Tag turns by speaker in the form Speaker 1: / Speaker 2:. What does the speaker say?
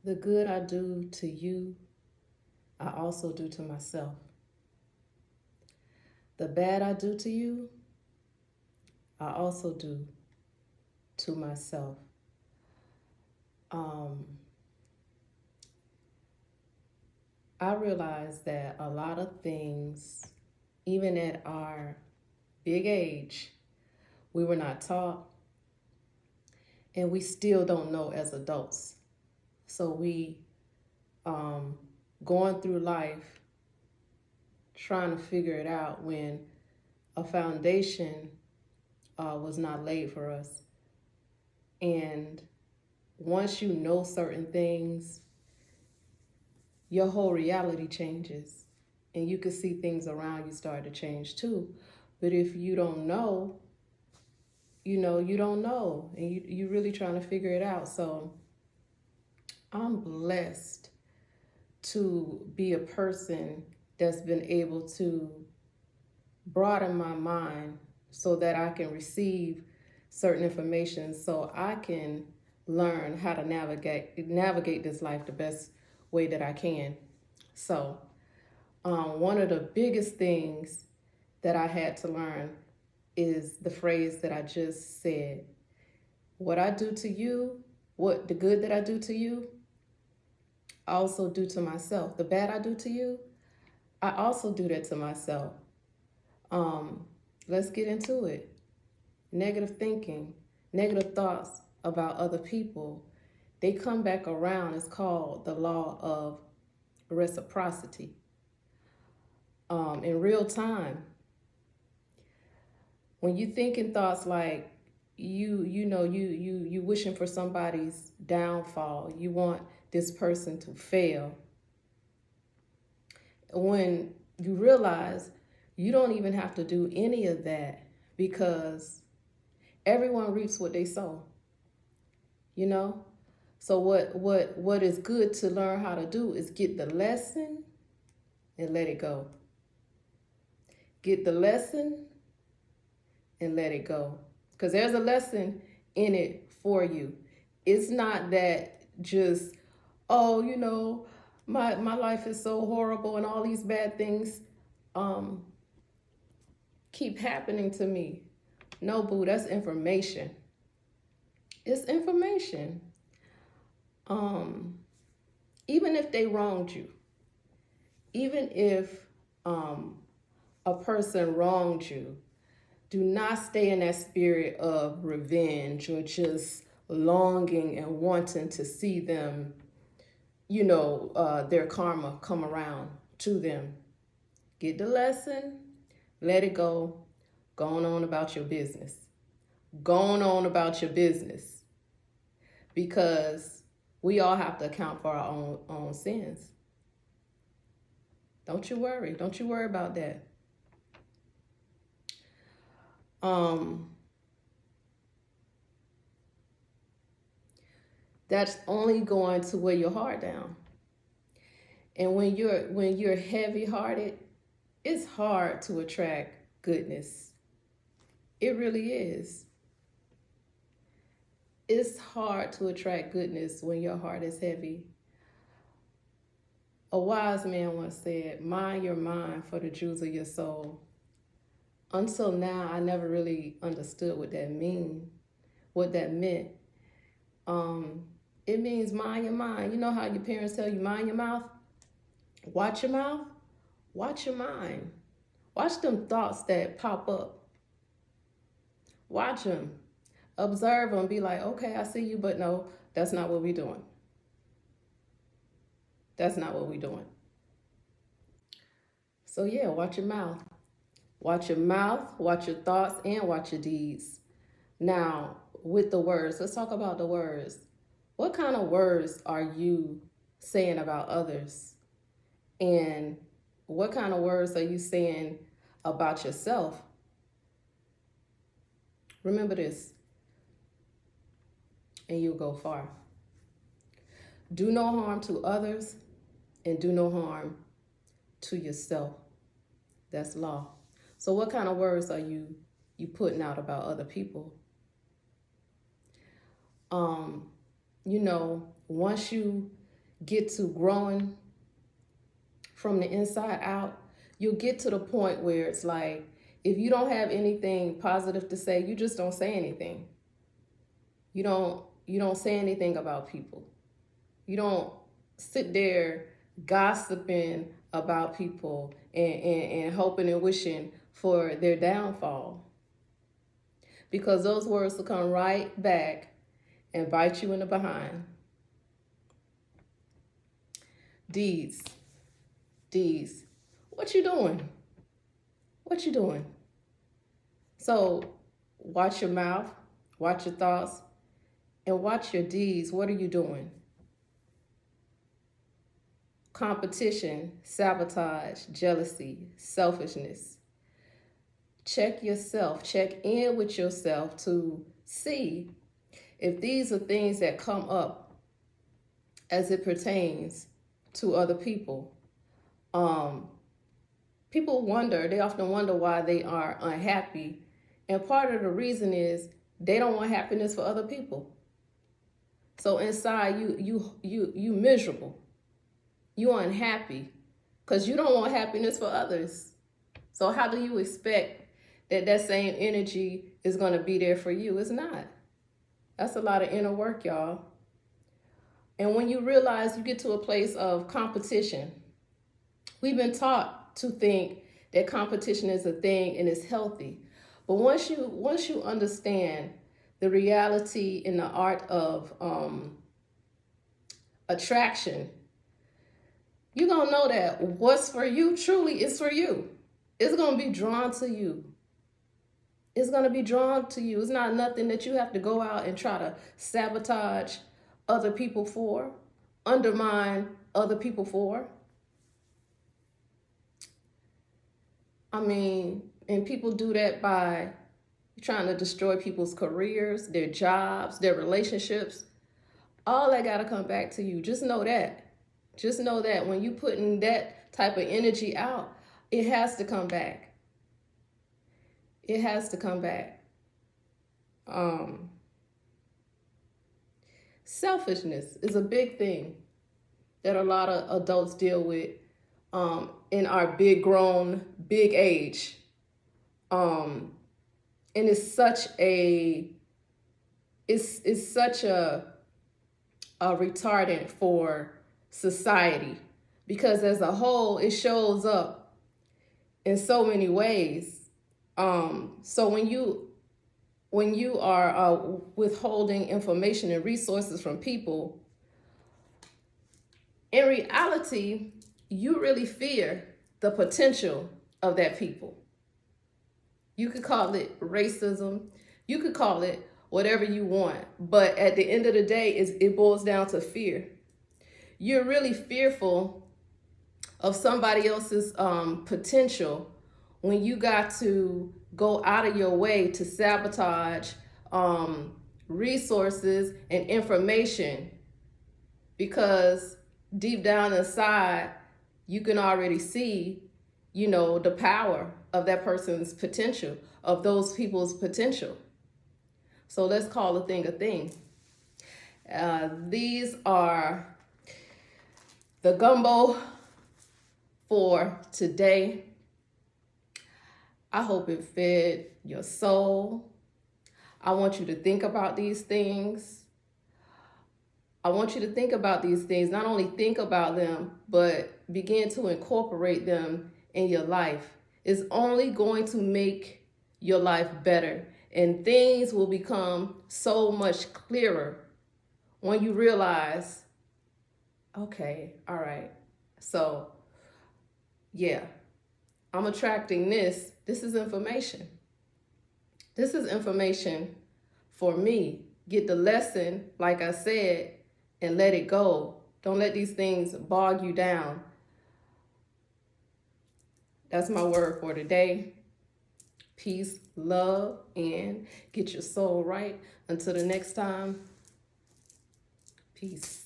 Speaker 1: The good I do to you, I also do to myself. The bad I do to you, I also do to myself. Um, I realize that a lot of things, even at our big age, we were not taught and we still don't know as adults. So we um, going through life trying to figure it out when a foundation was not laid for us. And once you know certain things, your whole reality changes and you can see things around you start to change too. But if you don't know, you don't know and you really trying to figure it out. So I'm blessed to be a person that's been able to broaden my mind so that I can receive certain information so I can learn how to navigate this life the best way that I can. So one of the biggest things that I had to learn is the phrase that I just said. What I do to you, what the good that I do to you, I also do to myself. The bad I do to you, I also do that to myself. Um, let's get into it. Negative thinking, negative thoughts about other people, they come back around. It's called the law of reciprocity. In real time, when you thinking thoughts like you wishing for somebody's downfall, you want this person to fail. When you realize you don't even have to do any of that because everyone reaps what they sow, you know? So what is good to learn how to do is get the lesson and let it go. Get the lesson and let it go. Because there's a lesson in it for you. It's not that just, oh, my life is so horrible and all these bad things um, keep happening to me. No, boo, that's information. It's information. Um, Even if they wronged you, even if um, a person wronged you, do not stay in that spirit of revenge or just longing and wanting to see them, their karma come around to them. Get the lesson, let it go, go on about your business. Go on about your business because we all have to account for our own sins. Don't you worry. Don't you worry about that. Um, that's only going to weigh your heart down. And when you're heavy-hearted, it's hard to attract goodness. It really is. It's hard to attract goodness when your heart is heavy. A wise man once said, "Mind your mind, for the jewels of your soul." Until now, I never really understood what that meant. Um, it means mind your mind. You know how your parents tell you, mind your mouth? Watch your mouth? Watch your mind. Watch them thoughts that pop up. Watch them. Observe them. Be like, okay, I see you, but no, that's not what we're doing. That's not what we're doing. So yeah, watch your mouth. Watch your mouth, watch your thoughts, and watch your deeds. Now, with the words, let's talk about the words. What kind of words are you saying about others? And what kind of words are you saying about yourself? Remember this, and you'll go far. Do no harm to others, and do no harm to yourself. That's law. So what kind of words are you putting out about other people? Once you get to growing from the inside out, you'll get to the point where it's like, if you don't have anything positive to say, you just don't say anything. You don't say anything about people. You don't sit there gossiping about people and hoping and wishing for their downfall. Because those words will come right back and bite you in the behind. Deeds. Deeds. What you doing? What you doing? So watch your mouth, watch your thoughts, and watch your deeds. What are you doing? Competition, sabotage, jealousy, selfishness. Check yourself, check in with yourself to see if these are things that come up as it pertains to other people. People they often wonder why they are unhappy. And part of the reason is they don't want happiness for other people. So inside you miserable. You unhappy because you don't want happiness for others. So how do you expect that same energy is going to be there for you? It's not. That's a lot of inner work, y'all. And when you realize you get to a place of competition, we've been taught to think that competition is a thing and it's healthy. But once you understand the reality in the art of attraction, you're going to know that what's for you truly is for you. It's going to be drawn to you. It's going to be drawn to you. It's not nothing that you have to go out and try to sabotage other people for, undermine other people for. I mean, and people do that by trying to destroy people's careers, their jobs, their relationships. All that got to come back to you. Just know that. Just know that when you putting that type of energy out, it has to come back. It has to come back. Selfishness is a big thing that a lot of adults deal with in our big age. And it's such a retardant for society, because as a whole it shows up in so many ways. So when you are withholding information and resources from people, in reality you really fear the potential of that people. You could call it racism, you could call it whatever you want, but at the end of the day it boils down to fear. You're really fearful of somebody else's potential when you got to go out of your way to sabotage resources and information, because deep down inside you can already see, the power of that person's potential, of those people's potential. So let's call a thing a thing. These are the gumbo for today. I hope it fed your soul. I want you to think about these things. I want you to think about these things, not only think about them, but begin to incorporate them in your life. It's only going to make your life better, and things will become so much clearer when you realize, okay, all right, so yeah, I'm attracting this. This is information. This is information for me. Get the lesson, like I said, and let it go. Don't let these things bog you down. That's my word for today. Peace, love, and get your soul right. Until the next time, peace.